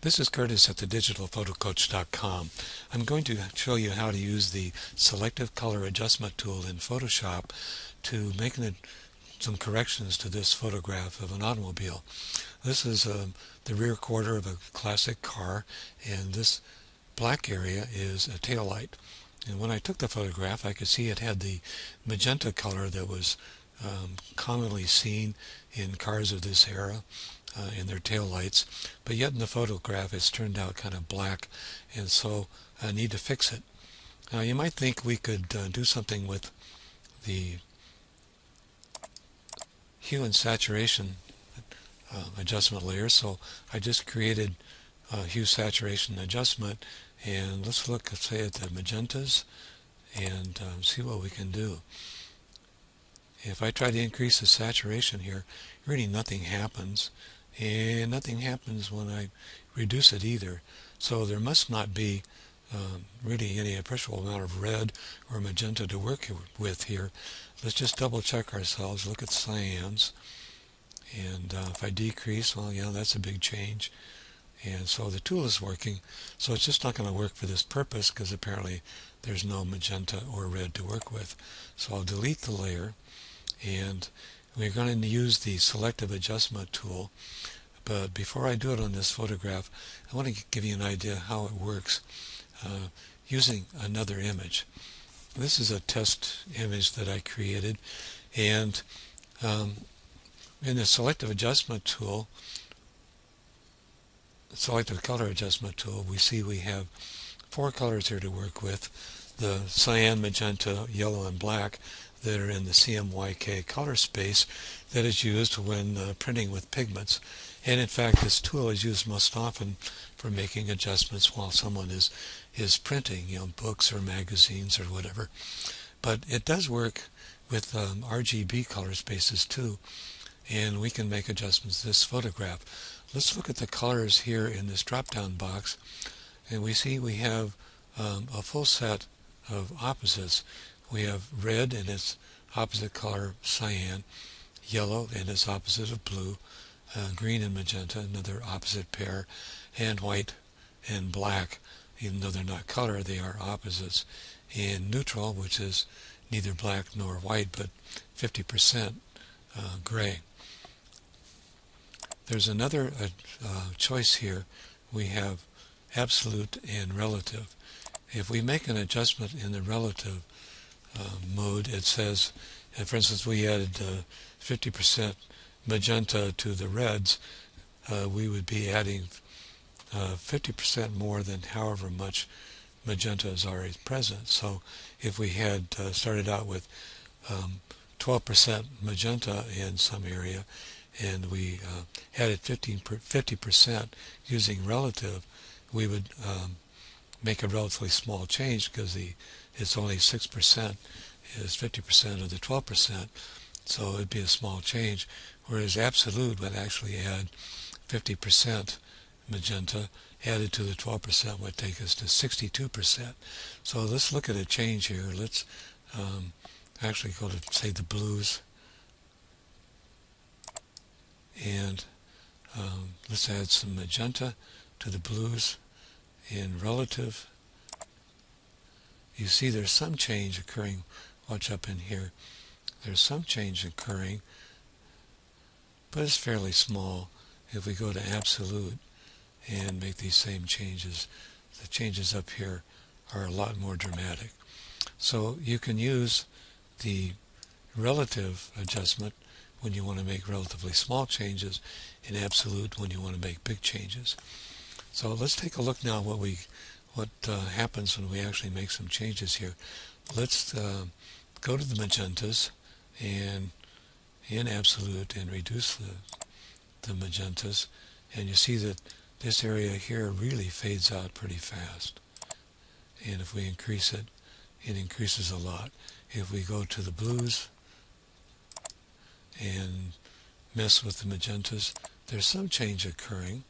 This is Curtis at thedigitalphotocoach.com. I'm going to show you how to use the Selective Color Adjustment tool in Photoshop to make some corrections to this photograph of an automobile. This is the rear quarter of a classic car, and this black area is a tail light. And when I took the photograph, I could see it had the magenta color that was commonly seen in cars of this era in their tail lights, but yet in the photograph it's turned out kind of black, and so I need to fix it. Now you might think we could do something with the hue and saturation adjustment layer, so I just created hue saturation adjustment, and let's look, say, at the magentas and see what we can do. If I try to increase the saturation here, really nothing happens, and nothing happens when I reduce it either. So there must not be really any appreciable amount of red or magenta to work with here. Let's just double check ourselves, look at cyans, and if I decrease, well, yeah, that's a big change. And so the tool is working, so it's just not going to work for this purpose because apparently there's no magenta or red to work with. So I'll delete the layer, and we're going to use the Selective Adjustment tool. But before I do it on this photograph, I want to give you an idea how it works using another image. This is a test image that I created, and in the Selective Adjustment tool, Selective Color Adjustment tool, we see we have 4 colors here to work with: the cyan, magenta, yellow, and black that are in the CMYK color space that is used when printing with pigments. And in fact, this tool is used most often for making adjustments while someone is printing, books or magazines or whatever. But it does work with RGB color spaces too, and we can make adjustments to this photograph. Let's look at the colors here in this drop-down box, and we see we have a full set of opposites. We have red in its opposite color, cyan, yellow in its opposite of blue, green and magenta, another opposite pair, and white and black. Even though they're not color, they are opposites. And neutral, which is neither black nor white, but 50% gray. There's another choice here. We have absolute and relative. If we make an adjustment in the relative mode, it says, for instance, we added 50% magenta to the reds, we would be adding 50% more than however much magenta is already present. So if we had started out with 12% magenta in some area, and we added 50% using relative, we would make a relatively small change because it's only 6% is 50% of the 12%, so it'd be a small change, whereas absolute would actually add 50% magenta added to the 12% would take us to 62%. So let's look at a change here. Let's actually go to, say, the blues, and let's add some magenta to the blues in relative. You see there's some change occurring. Watch up in here. There's some change occurring, but it's fairly small. If we go to absolute and make these same changes, the changes up here are a lot more dramatic. So you can use the relative adjustment when you want to make relatively small changes, in absolute when you want to make big changes. So let's take a look now what happens when we actually make some changes here. Let's go to the magentas and in absolute and reduce the magentas, and you see that this area here really fades out pretty fast. And if we increase it, it increases a lot. If we go to the blues and mess with the magentas, there's some change occurring.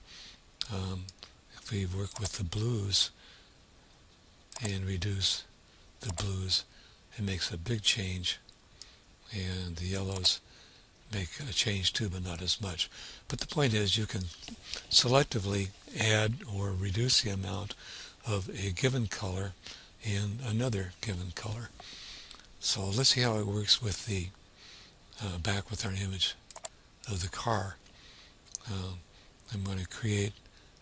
If we work with the blues and reduce the blues, it makes a big change, and the yellows make a change too, but not as much. But the point is, you can selectively add or reduce the amount of a given color in another given color. So let's see how it works with the back with our image of the car. I'm going to create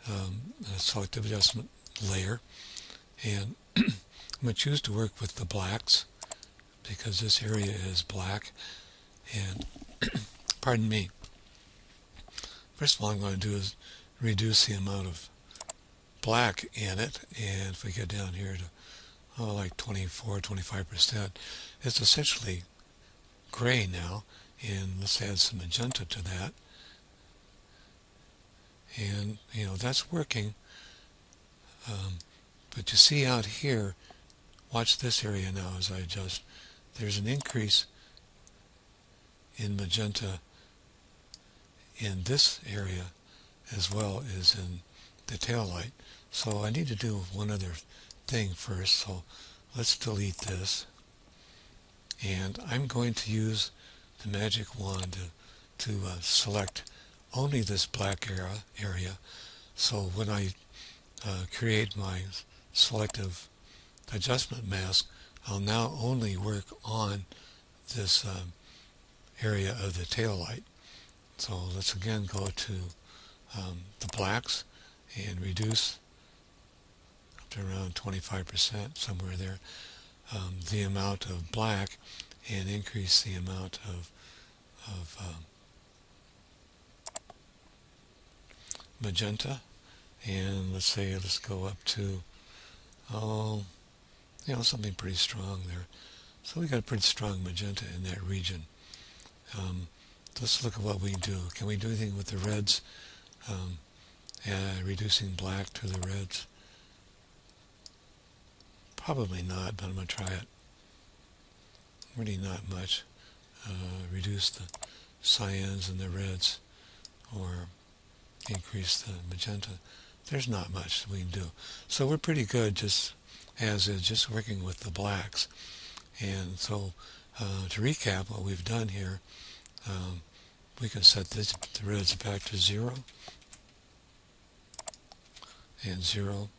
a selective adjustment layer, and I'm going to choose to work with the blacks because this area is black. And pardon me, first of all I'm going to do is reduce the amount of black in it, and if we get down here to like 24-25%, it's essentially gray now, and let's add some magenta to that. And that's working, but you see out here, watch this area now as I adjust. There's an increase in magenta in this area as well as in the tail light. So I need to do one other thing first, so let's delete this, and I'm going to use the magic wand to select only this black area. So when I create my selective adjustment mask, I'll now only work on this area of the tail light. So let's again go to the blacks and reduce up to around 25%, somewhere there, the amount of black, and increase the amount of magenta. And let's go up to something pretty strong there. So we got a pretty strong magenta in that region. Let's look at what we can do. Can we do anything with the reds? Reducing black to the reds? Probably not, but I'm going to try it. Really not much. Reduce the cyans and the reds, or increase the magenta. There's not much we can do. So we're pretty good just as is, just working with the blacks. And so to recap what we've done here, we can set the reds back to 0 and 0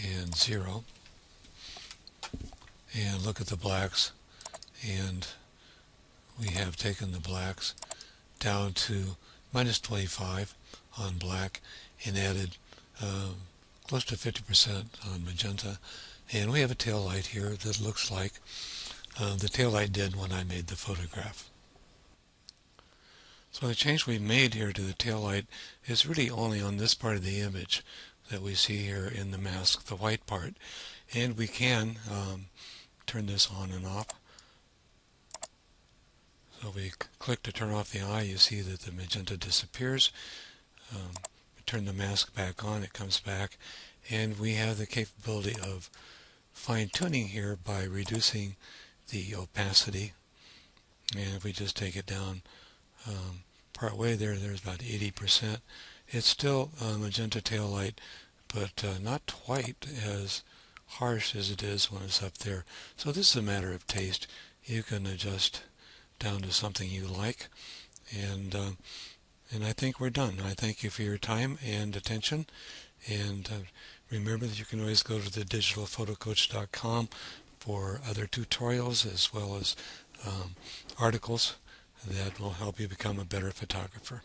and 0, and look at the blacks, and we have taken the blacks down to minus 25 on black and added close to 50% on magenta, and we have a tail light here that looks like the tail light did when I made the photograph. So the change we made here to the tail light is really only on this part of the image that we see here in the mask, the white part, and we can turn this on and off. So we click to turn off the eye, you see that the magenta disappears. We turn the mask back on, it comes back, and we have the capability of fine-tuning here by reducing the opacity. And if we just take it down part way there's about 80%. It's still a magenta tail light, but not quite as harsh as it is when it's up there. So this is a matter of taste. You can adjust down to something you like, and I think we're done. I thank you for your time and attention, and remember that you can always go to the digitalphotocoach.com for other tutorials as well as articles that will help you become a better photographer.